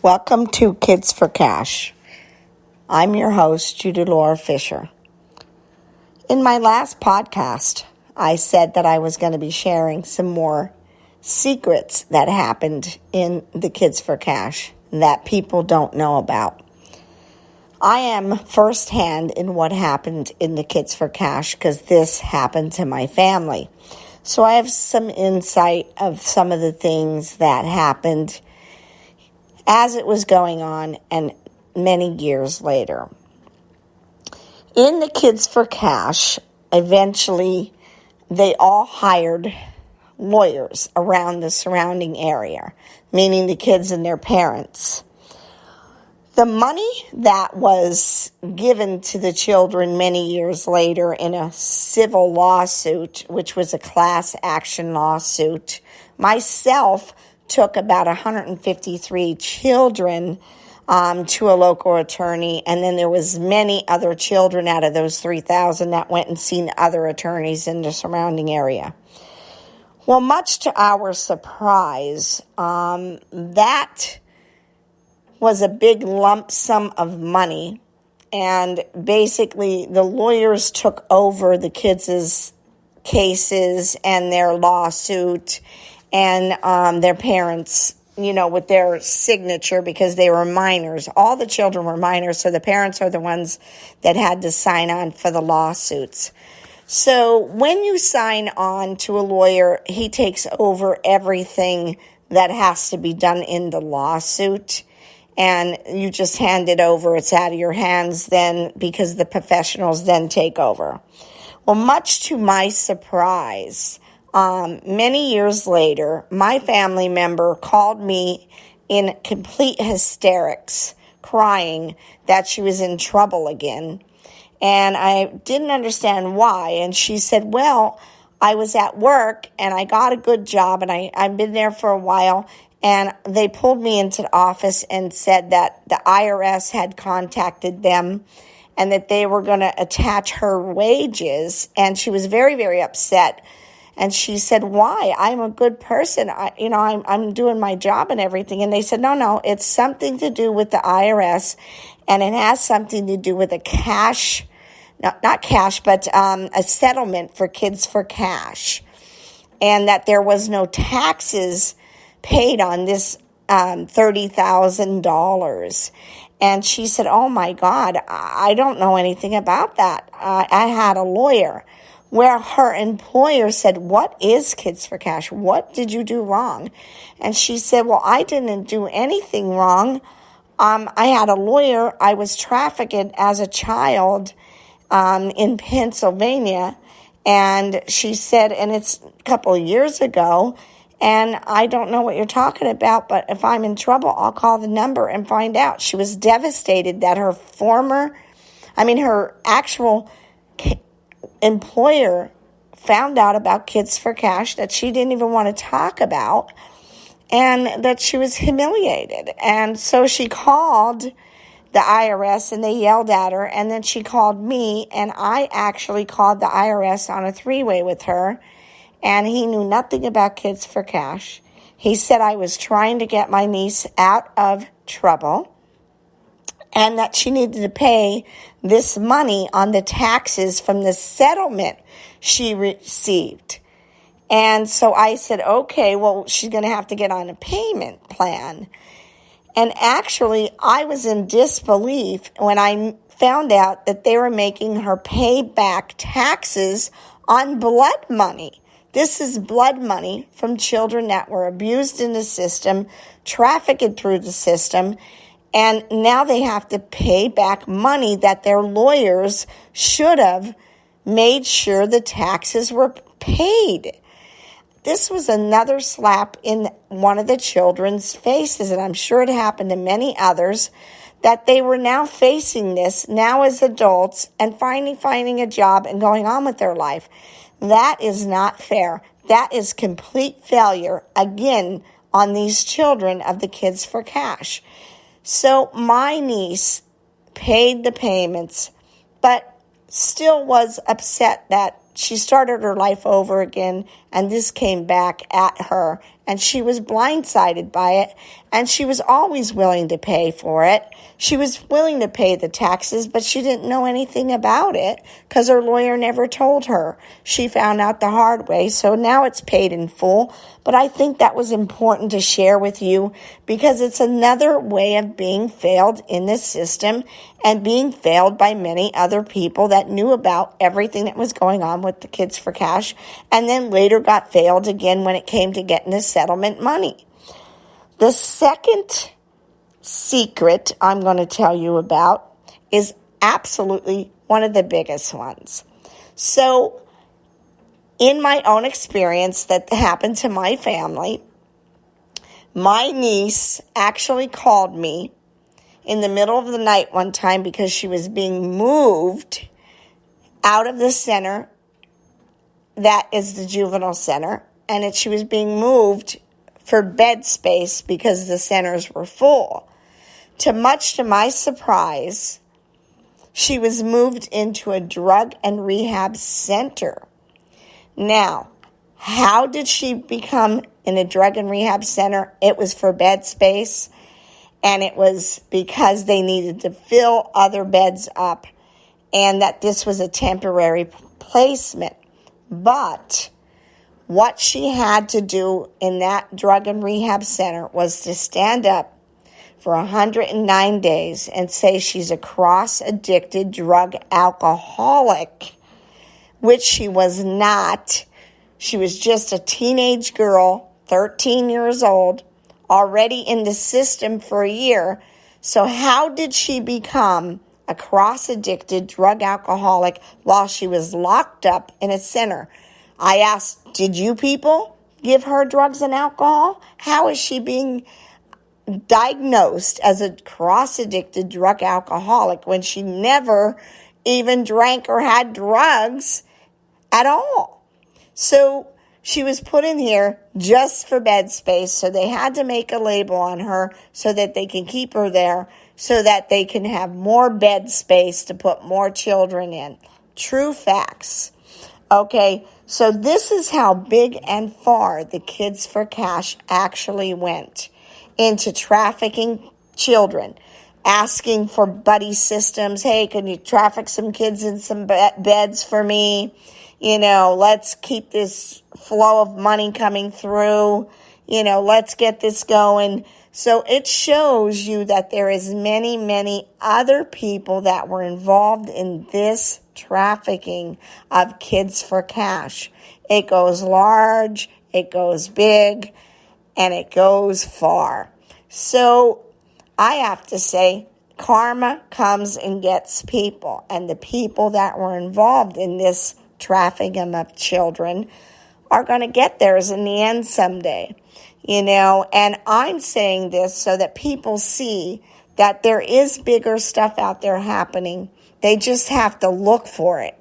Welcome to Kids for Cash. I'm your host, Judy Laura Fisher. In my last podcast, I said that I was going to be sharing some more secrets that happened in the Kids for Cash that people don't know about. I am firsthand in what happened in the Kids for Cash because this happened to my family. So I have some insight of some of the things that happened as it was going on and many years later. In the Kids for Cash, eventually they all hired lawyers around the surrounding area, meaning the kids and their parents. The money that was given to the children many years later in a civil lawsuit, which was a class action lawsuit, myself took about 153 children to a local attorney, and then there was many other children out of those 3,000 that went and seen other attorneys in the surrounding area. Well, much to our surprise, that was a big lump sum of money, and basically the lawyers took over the kids' cases and their lawsuit and their parents, with their signature because they were minors. All the children were minors, so the parents are the ones that had to sign on for the lawsuits. So when you sign on to a lawyer, he takes over everything that has to be done in the lawsuit, and you just hand it over. It's out of your hands then because the professionals then take over. Well, much to my surprise, many years later, my family member called me in complete hysterics, crying that she was in trouble again. And I didn't understand why. And she said, well, I was at work and I got a good job and I've been there for a while. And they pulled me into the office and said that the IRS had contacted them and that they were going to attach her wages. And she was very, very upset. And she said, why? I'm a good person. I'm doing my job and everything. And they said, no, it's something to do with the IRS. And it has something to do with a cash, not cash, but a settlement for Kids for Cash. And that there was no taxes paid on this $30,000. And she said, oh my God, I don't know anything about that. I had a lawyer. Where her employer said, what is Kids for Cash? What did you do wrong? And she said, well, I didn't do anything wrong. I had a lawyer. I was trafficked as a child in Pennsylvania. And she said, and it's a couple of years ago, and I don't know what you're talking about, but if I'm in trouble, I'll call the number and find out. She was devastated that her actual employer found out about Kids for Cash that she didn't even want to talk about and that she was humiliated. And so she called the IRS and they yelled at her, and then she called me, and I actually called the IRS on a three-way with her, and he knew nothing about Kids for Cash. He said I was trying to get my niece out of trouble and that she needed to pay this money on the taxes from the settlement she received. And so I said, okay, well, she's going to have to get on a payment plan. And actually, I was in disbelief when I found out that they were making her pay back taxes on blood money. This is blood money from children that were abused in the system, trafficked through the system, and now they have to pay back money that their lawyers should have made sure the taxes were paid. This was another slap in one of the children's faces, and I'm sure it happened to many others, that they were now facing this now as adults and finally finding a job and going on with their life. That is not fair. That is complete failure, again, on these children of the Kids for Cash. So my niece paid the payments, but still was upset that she started her life over again, and this came back at her, and she was blindsided by it. and she was always willing to pay for it. She was willing to pay the taxes, but she didn't know anything about it because her lawyer never told her. She found out the hard way, so now it's paid in full. But I think that was important to share with you because it's another way of being failed in this system and being failed by many other people that knew about everything that was going on with the Kids for Cash and then later got failed again when it came to getting the settlement money. The second secret I'm going to tell you about is absolutely one of the biggest ones. So, in my own experience that happened to my family, my niece actually called me in the middle of the night one time because she was being moved out of the center that is the juvenile center, and she was being moved for bed space because the centers were full. Much to my surprise, she was moved into a drug and rehab center. Now, how did she become in a drug and rehab center? It was for bed space, and it was because they needed to fill other beds up, and that this was a temporary placement. But what she had to do in that drug and rehab center was to stand up for 109 days and say she's a cross-addicted drug alcoholic, which she was not. She was just a teenage girl, 13 years old, already in the system for a year. So how did she become a cross-addicted drug alcoholic while she was locked up in a center? I asked, did you people give her drugs and alcohol? How is she being diagnosed as a cross-addicted drug alcoholic when she never even drank or had drugs at all? So she was put in here just for bed space, so they had to make a label on her so that they can keep her there, so that they can have more bed space to put more children in. True facts. Okay, so this is how big and far the Kids for Cash actually went into trafficking children, asking for buddy systems. Hey, can you traffic some kids in some beds for me? You know, let's keep this flow of money coming through. You know, let's get this going. So it shows you that there is many, many other people that were involved in this trafficking of Kids for Cash. It goes large, it goes big, and it goes far. So I have to say, karma comes and gets people, and the people that were involved in this trafficking of children are going to get theirs in the end someday. You know, and I'm saying this so that people see that there is bigger stuff out there happening. They just have to look for it.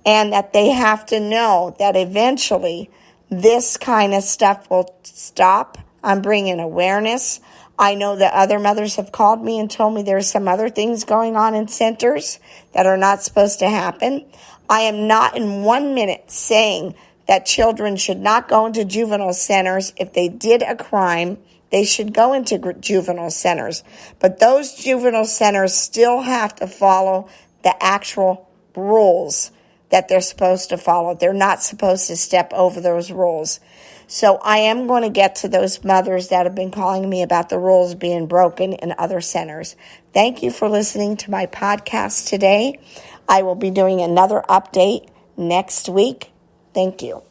And that they have to know that eventually this kind of stuff will stop. I'm bringing awareness. I know that other mothers have called me and told me there's some other things going on in centers that are not supposed to happen. I am not in 1 minute saying that children should not go into juvenile centers. If they did a crime, they should go into juvenile centers. But those juvenile centers still have to follow the actual rules that they're supposed to follow. They're not supposed to step over those rules. So I am going to get to those mothers that have been calling me about the rules being broken in other centers. Thank you for listening to my podcast today. I will be doing another update next week. Thank you.